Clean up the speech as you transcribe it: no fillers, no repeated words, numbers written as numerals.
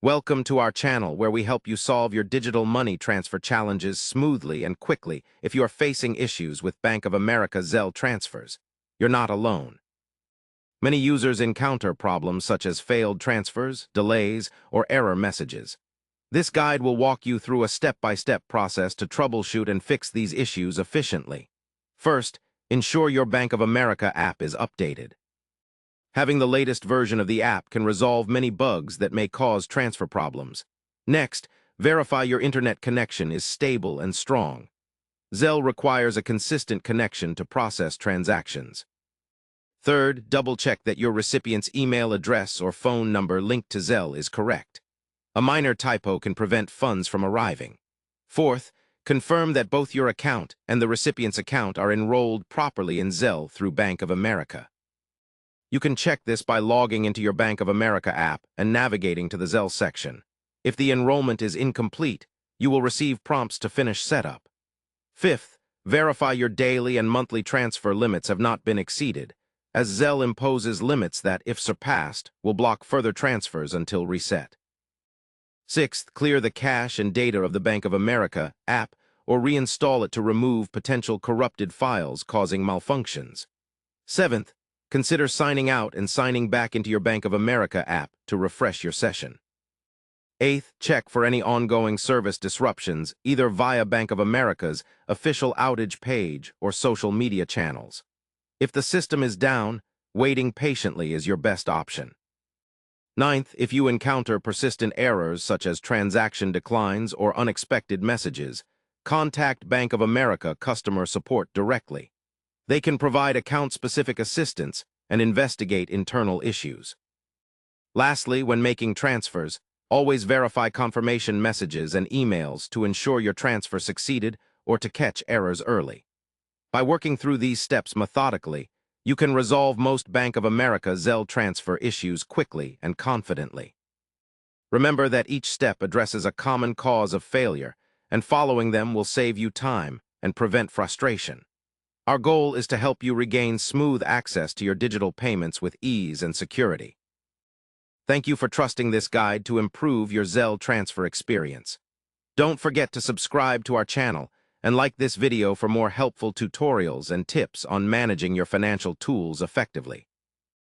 Welcome to our channel where we help you solve your digital money transfer challenges smoothly and quickly if you are facing issues with Bank of America Zelle transfers. You're not alone. Many users encounter problems such as failed transfers, delays, or error messages. This guide will walk you through a step-by-step process to troubleshoot and fix these issues efficiently. First, ensure your Bank of America app is updated. Having the latest version of the app can resolve many bugs that may cause transfer problems. Next, verify your internet connection is stable and strong. Zelle requires a consistent connection to process transactions. Third, double-check that your recipient's email address or phone number linked to Zelle is correct. A minor typo can prevent funds from arriving. Fourth, confirm that both your account and the recipient's account are enrolled properly in Zelle through Bank of America. You can check this by logging into your Bank of America app and navigating to the Zelle section. If the enrollment is incomplete, you will receive prompts to finish setup. Fifth, verify your daily and monthly transfer limits have not been exceeded, as Zelle imposes limits that, if surpassed, will block further transfers until reset. Sixth, clear the cache and data of the Bank of America app or reinstall it to remove potential corrupted files causing malfunctions. Seventh, consider signing out and signing back into your Bank of America app to refresh your session. Eighth, check for any ongoing service disruptions, either via Bank of America's official outage page or social media channels. If the system is down, waiting patiently is your best option. Ninth, if you encounter persistent errors such as transaction declines or unexpected messages, contact Bank of America customer support directly. They can provide account-specific assistance and investigate internal issues. Lastly, when making transfers, always verify confirmation messages and emails to ensure your transfer succeeded or to catch errors early. By working through these steps methodically, you can resolve most Bank of America Zelle transfer issues quickly and confidently. Remember that each step addresses a common cause of failure, and following them will save you time and prevent frustration. Our goal is to help you regain smooth access to your digital payments with ease and security. Thank you for trusting this guide to improve your Zelle transfer experience. Don't forget to subscribe to our channel and like this video for more helpful tutorials and tips on managing your financial tools effectively.